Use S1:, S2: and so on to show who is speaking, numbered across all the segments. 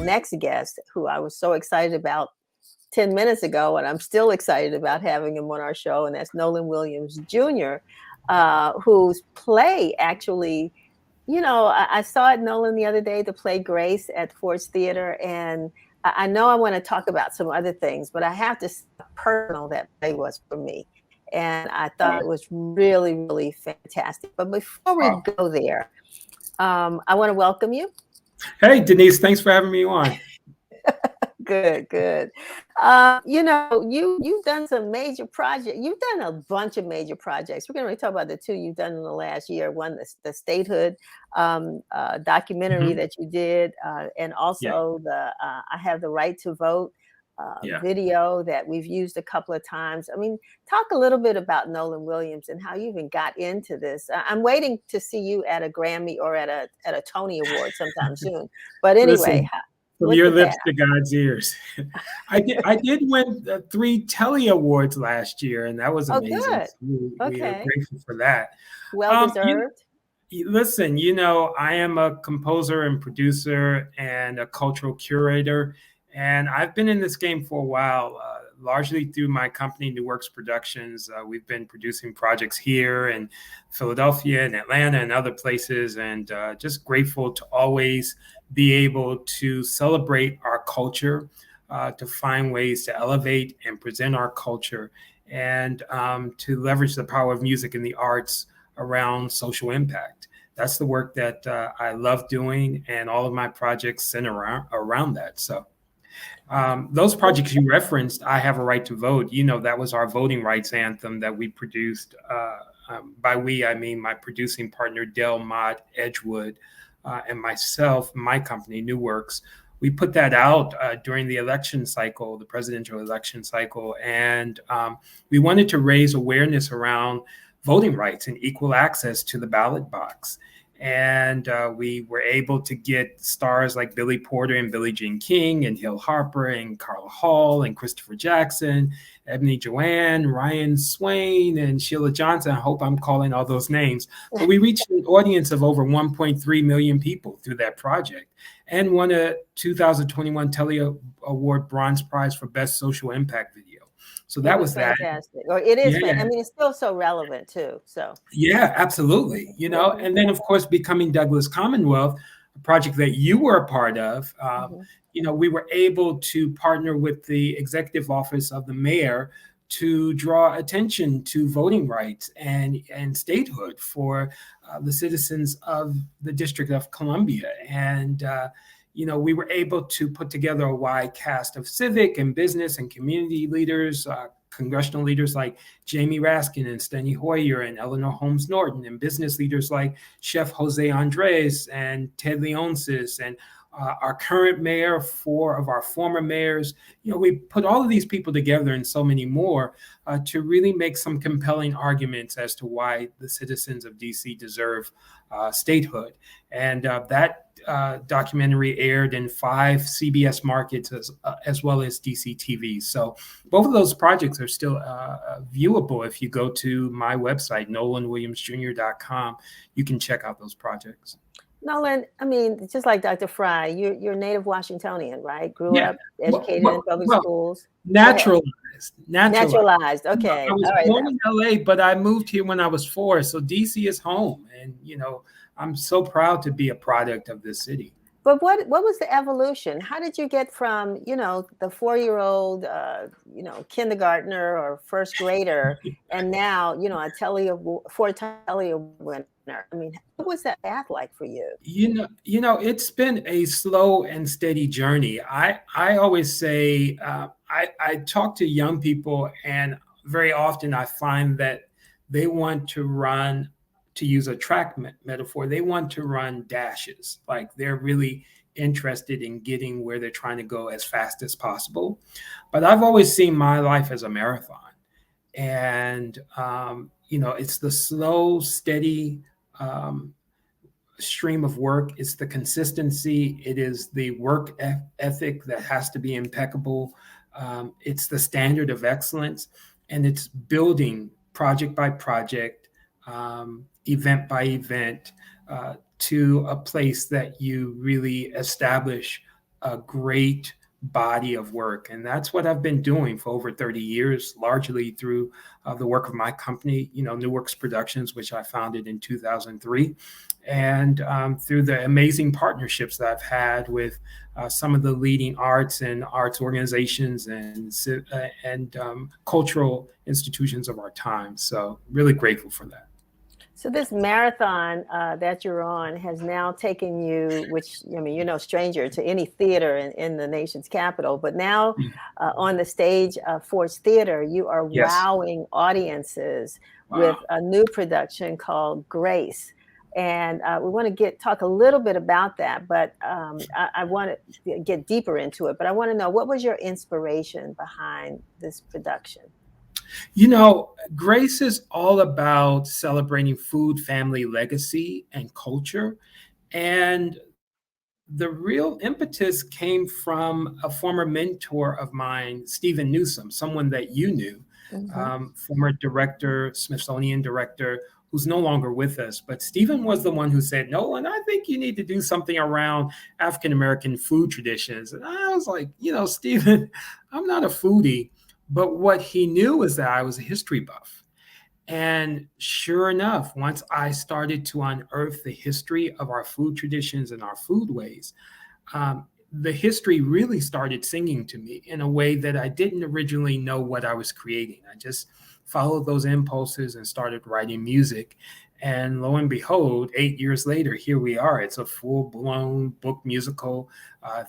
S1: next guest, who I was so excited about 10 minutes ago, and I'm still excited about having him on our show, and that's Nolan Williams Jr., whose play actually, I saw it, Nolan, the other day, the play Grace at Ford's Theater, and I know I want to talk about some other things, but I have to say how personal that play was for me. And I thought it was really, really fantastic. But before we go there, I want to welcome you.
S2: Hey, Denise, thanks for having me on.
S1: Good. You've done some major projects. You've done a bunch of major projects. We're going to talk about the two you've done in the last year. One, the statehood documentary that you did, and also I Have the Right to Vote video that we've used a couple of times. I mean, talk a little bit about Nolan Williams and how you even got into this. I'm waiting to see you at a Grammy or at a Tony Award sometime soon. But anyway.
S2: From your lips to God's ears. I did win 3 Telly Awards last year, and that was amazing.
S1: Good.
S2: We are grateful for that.
S1: Well deserved.
S2: Listen, I am a composer and producer and a cultural curator, and I've been in this game for a while, largely through my company, New Works Productions. We've been producing projects here in Philadelphia and Atlanta and other places, and just grateful to always be able to celebrate our culture, to find ways to elevate and present our culture, and to leverage the power of music and the arts around social impact. That's the work that I love doing, and all of my projects center around that. So those projects you referenced, I Have a Right to Vote, that was our voting rights anthem that we produced. By we, I mean my producing partner, Del Mott Edgewood, and myself, my company, New Works. We put that out during the election cycle, the presidential election cycle, and we wanted to raise awareness around voting rights and equal access to the ballot box. And we were able to get stars like Billy Porter and Billie Jean King and Hill Harper and Carla Hall and Christopher Jackson, Ebony Joanne, Ryan Swain, and Sheila Johnson. I hope I'm calling all those names. But we reached an audience of over 1.3 million people through that project, and won a 2021 Telly Award Bronze Prize for Best Social Impact Video. So that was
S1: fantastic. Or it is. I mean, it's still so relevant too. So
S2: yeah, absolutely. And then of course, Becoming Douglas Commonwealth, a project that you were a part of. We were able to partner with the Executive Office of the Mayor to draw attention to voting rights and statehood for the citizens of the District of Columbia. And we were able to put together a wide cast of civic and business and community leaders, congressional leaders like Jamie Raskin and Steny Hoyer and Eleanor Holmes Norton, and business leaders like Chef Jose Andres and Ted Leonsis, and our current mayor, 4 of our former mayors. We put all of these people together and so many more to really make some compelling arguments as to why the citizens of DC deserve statehood. And that documentary aired in 5 CBS markets as well as DC TV. So both of those projects are still viewable. If you go to my website, nolanwilliamsjr.com, you can check out those projects.
S1: Nolan, I mean, just like Dr. Fry, you're native Washingtonian, right? Grew up, educated in public schools.
S2: Naturalized.
S1: Okay.
S2: I was born in LA, but I moved here when I was 4. So DC is home. And, I'm so proud to be a product of this city.
S1: But what was the evolution? How did you get from, the 4-year-old, kindergartner or first grader, and now, a 4-time Telly Award winner? I mean, what was that path like for you?
S2: It's been a slow and steady journey. I always say, I talk to young people, and very often I find that they want to run, to use a track metaphor, they want to run dashes. Like they're really interested in getting where they're trying to go as fast as possible. But I've always seen my life as a marathon. And, it's the slow, steady stream of work. It's the consistency. It is the work ethic that has to be impeccable. It's the standard of excellence. And it's building project by project, event by event, to a place that you really establish a great body of work. And that's what I've been doing for over 30 years, largely through the work of my company, New Works Productions, which I founded in 2003, and through the amazing partnerships that I've had with some of the leading arts and arts organizations and cultural institutions of our time. So really grateful for that.
S1: So this marathon that you're on has now taken you, which, I mean, you're no stranger to any theater in the nation's capital, but now on the stage of Ford's Theater, you are
S2: Yes.
S1: wowing audiences with a new production called Grace. And we want to talk a little bit about that, but I want to get deeper into it. But I want to know, what was your inspiration behind this production?
S2: Grace is all about celebrating food, family, legacy, and culture. And the real impetus came from a former mentor of mine, Stephen Newsom, someone that you knew, former director, Smithsonian director, who's no longer with us. But Stephen was the one who said, Nolan, I think you need to do something around African-American food traditions. And I was like, Stephen, I'm not a foodie. But what he knew is that I was a history buff. And sure enough, once I started to unearth the history of our food traditions and our foodways, the history really started singing to me in a way that I didn't originally know what I was creating. I just followed those impulses and started writing music. And lo and behold, 8 years later, here we are. It's a full-blown book musical,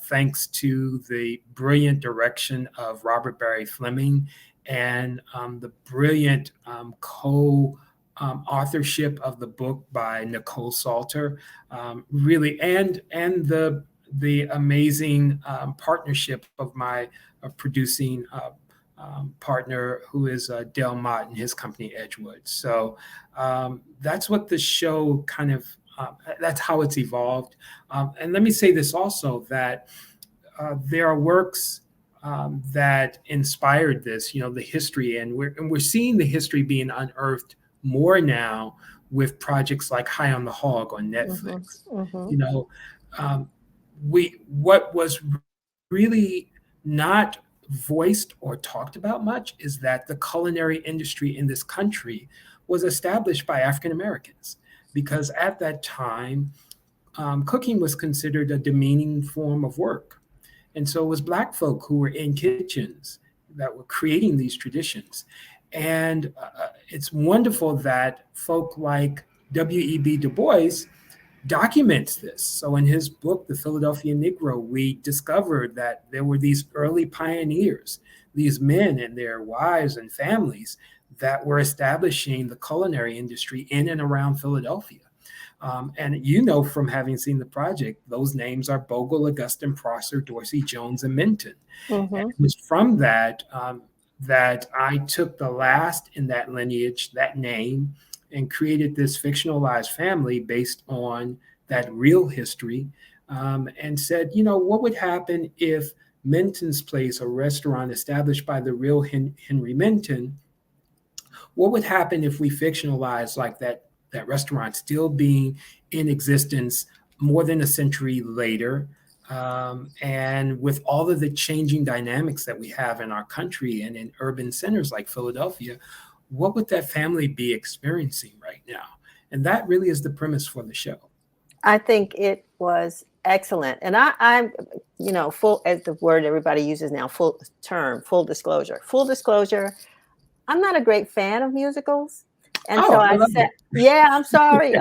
S2: thanks to the brilliant direction of Robert Barry Fleming and the brilliant co-authorship of the book by Nicole Salter, really, and the amazing partnership of my producing partner, who is Del Mott and his company Edgewood. So that's what the show kind of, that's how it's evolved. And let me say this also, that there are works that inspired this, the history, and we're seeing the history being unearthed more now with projects like High on the Hog on Netflix. What was really not voiced or talked about much is that the culinary industry in this country was established by African Americans, because at that time, cooking was considered a demeaning form of work. And so it was Black folk who were in kitchens that were creating these traditions. And it's wonderful that folk like W.E.B. Du Bois documents this. So in his book, The Philadelphia Negro, we discovered that there were these early pioneers, these men and their wives and families that were establishing the culinary industry in and around Philadelphia. And from having seen the project, those names are Bogle, Augustine, Prosser, Dorsey, Jones, and Minton. And it was from that that I took the last in that lineage, that name, and created this fictionalized family based on that real history, and said, what would happen if Minton's Place, a restaurant established by the real Henry Minton, what would happen if we fictionalized like that restaurant still being in existence more than a century later, and with all of the changing dynamics that we have in our country and in urban centers like Philadelphia, what would that family be experiencing right now? And that really is the premise for the show.
S1: I think it was excellent. And I'm, full, as the word everybody uses now, full disclosure. Full disclosure, I'm not a great fan of musicals. And so I said, I'm sorry.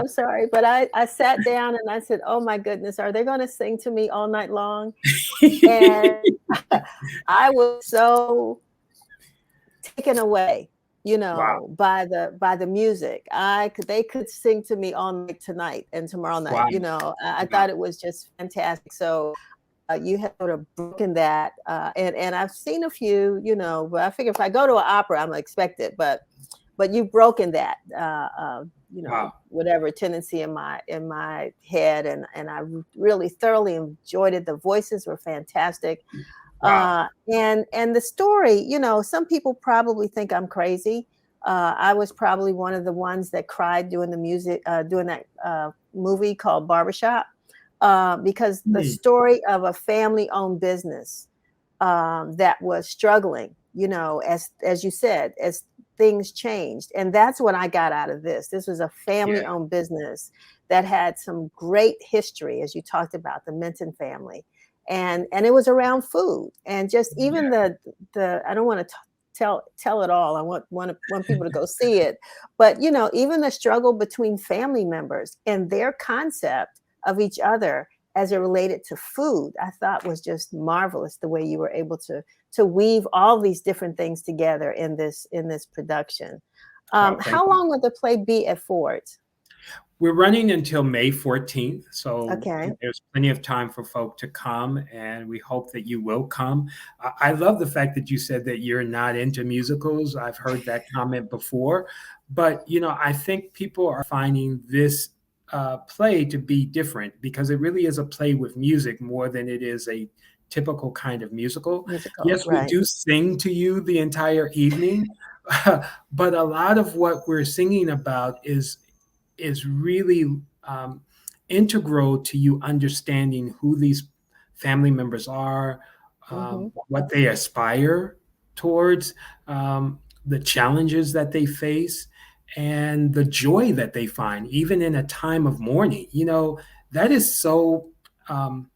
S1: But I sat down and I said, oh my goodness, are they going to sing to me all night long? And I was so taken away, by the music. They could sing to me all night tonight and tomorrow night. I thought it was just fantastic. So you have sort of broken that, and I've seen a few, but I figure if I go to an opera, I'm expected, but you've broken that, whatever tendency in my head, and I really thoroughly enjoyed it. The voices were fantastic. And the story, some people probably think I'm crazy. I was probably one of the ones that cried doing that movie called Barbershop. because the
S2: Hmm.
S1: story of a family-owned business that was struggling, as you said, as things changed. And that's what I got out of this. This was a
S2: Yeah.
S1: family-owned business that had some great history, as you talked about, the Minton family. And it was around food. And just even
S2: Yeah.
S1: the I don't want to tell it all. I want people to go see it. But even the struggle between family members and their concept of each other as it related to food, I thought was just marvelous the way you were able to weave all these different things together in this production.
S2: Oh, thank
S1: How
S2: you.
S1: long will the play be at Ford's?
S2: We're running until May 14th, so
S1: Okay.
S2: there's plenty of time for folk to come, and we hope that you will come. I love the fact that you said that you're not into musicals. I've heard that comment before, but I think people are finding this play to be different because it really is a play with music more than it is a typical kind of musical.
S1: Musical,
S2: Yes, we
S1: right.
S2: do sing to you the entire evening, but a lot of what we're singing about is really integral to you understanding who these family members are,
S1: Hmm.
S2: what they aspire towards, the challenges that they face, and the joy that they find, even in a time of mourning. That is so um,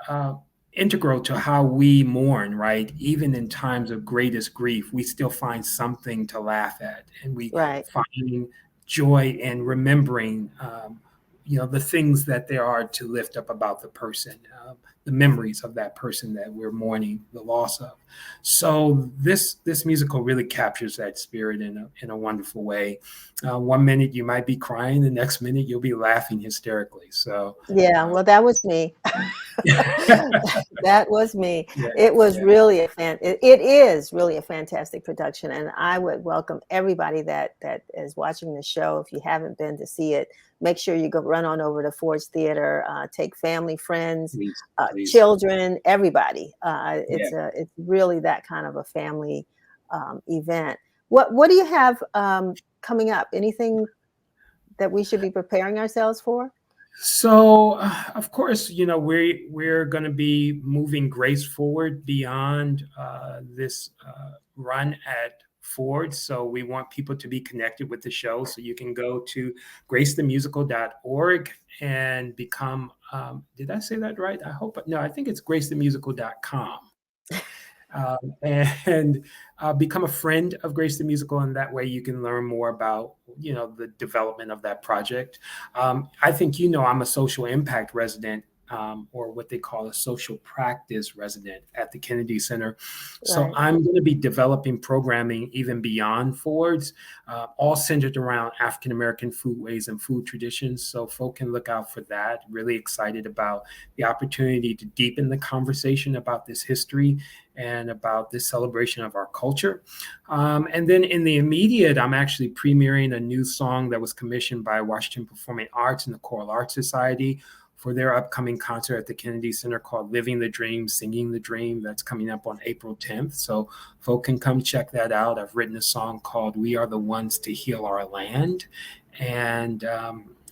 S2: uh, integral to how we mourn, right? Even in times of greatest grief, we still find something to laugh at, and we
S1: Right.
S2: find joy in remembering, the things that there are to lift up about the person, the memories of that person that we're mourning the loss of. So this musical really captures that spirit in a wonderful way. One minute you might be crying, the next minute you'll be laughing hysterically. So.
S1: Yeah,
S2: Uh,
S1: well, that was me. That was me.
S2: Yeah,
S1: It was
S2: yeah,
S1: really it is really a fantastic production, and I would welcome everybody that is watching the show. If you haven't been to see it, make sure you go run on over to Ford's Theater. Take family, friends,
S2: please, please.
S1: children, everybody.
S2: Yeah.
S1: It's really that kind of a family event. What do you have coming up? Anything that we should be preparing ourselves for?
S2: So, of course, we're going to be moving Grace forward beyond this run at Ford. So we want people to be connected with the show. So you can go to gracethemusical.org and become. Did I say that right? I hope. No, I think it's gracethemusical.com. And become a friend of Grace the Musical, and that way you can learn more about the development of that project. I think I'm a social impact resident, or what they call a social practice resident at the Kennedy Center. So
S1: Right.
S2: I'm going to be developing programming even beyond Ford's, all centered around African American foodways and food traditions. So folk can look out for that. Really excited about the opportunity to deepen the conversation about this history and about this celebration of our culture. And then in the immediate, I'm actually premiering a new song that was commissioned by Washington Performing Arts and the Choral Arts Society for their upcoming concert at the Kennedy Center called Living the Dream, Singing the Dream. That's coming up on April 10th. So folk can come check that out. I've written a song called We Are the Ones to Heal Our Land. And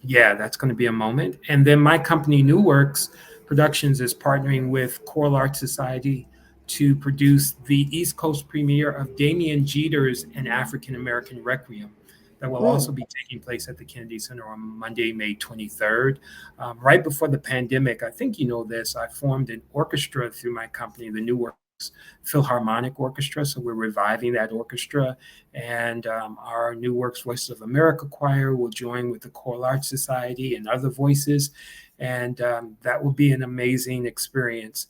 S2: yeah, that's going to be a moment. And then my company, New Works Productions, is partnering with Choral Arts Society to produce the East Coast premiere of Damian Jeter's An African American Requiem that will
S1: Mm.
S2: also be taking place at the Kennedy Center on Monday, May 23rd. Right before the pandemic, I think you know this, I formed an orchestra through my company, the New Works Philharmonic Orchestra. So we're reviving that orchestra. And our New Works Voices of America choir will join with the Choral Arts Society and other voices. And that will be an amazing experience.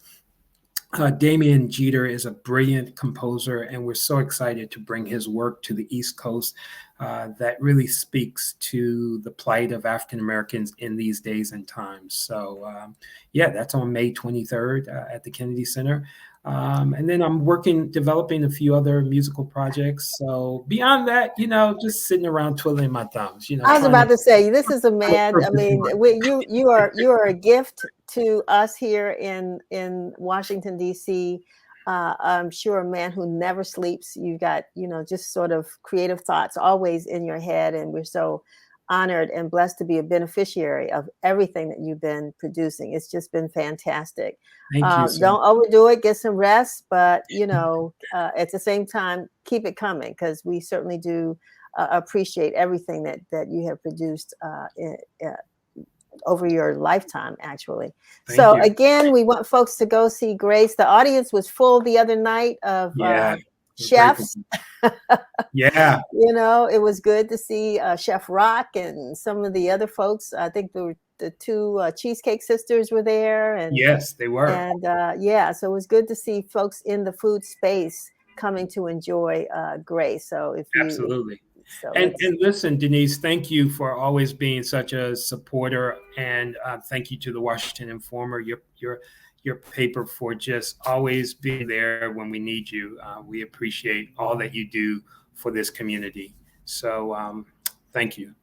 S2: Damian Jeter is a brilliant composer, and we're so excited to bring his work to the East Coast. That really speaks to the plight of African Americans in these days and times. So, yeah, that's on May 23rd at the Kennedy Center. And then I'm developing a few other musical projects. So beyond that, just sitting around twiddling my thumbs,
S1: I was
S2: trying to
S1: about to say, this is a
S2: put
S1: man. I
S2: purpose in
S1: mean,
S2: my
S1: you are a gift to us here in Washington D.C. I'm sure a man who never sleeps. You got just sort of creative thoughts always in your head, and we're so honored and blessed to be a beneficiary of everything that you've been producing. It's just been fantastic.
S2: Thank you so much.
S1: Don't overdo it, get some rest, but at the same time, keep it coming, because we certainly do appreciate everything that you have produced over your lifetime, actually. So again, we want folks to go see Grace. The audience was full the other night of chefs.
S2: Yeah.
S1: It was good to see Chef Rock and some of the other folks. I think the two Cheesecake Sisters were there. And
S2: yes, they were.
S1: And so it was good to see folks in the food space coming to enjoy Grace. So
S2: absolutely. And listen, Denise, thank you for always being such a supporter, and thank you to the Washington Informer, your paper, for just always being there when we need you. We appreciate all that you do for this community. So thank you.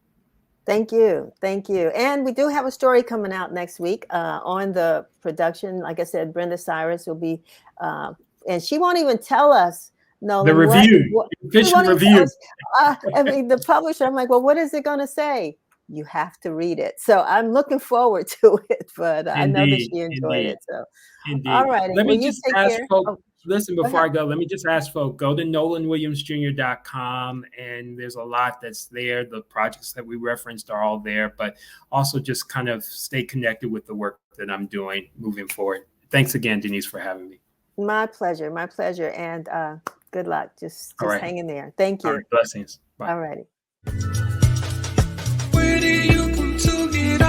S1: Thank you. Thank you. And we do have a story coming out next week on the production. Like I said, Brenda Cyrus will be, and she won't even tell us, Nolan,
S2: the review, official review.
S1: I mean, the publisher, I'm like, well, what is it going to say? You have to read it. So I'm looking forward to it, but I know that she enjoyed it. So, all right.
S2: Let me just ask folks, listen, before I go, let me just ask folks, go to nolanwilliamsjr.com, and there's a lot that's there. The projects that we referenced are all there, but also just kind of stay connected with the work that I'm doing moving forward. Thanks again, Denise, for having me.
S1: My pleasure. My pleasure. And good luck. Just hang in there. Thank you.
S2: All right, blessings. Bye.
S1: All righty.
S3: Where do you come to get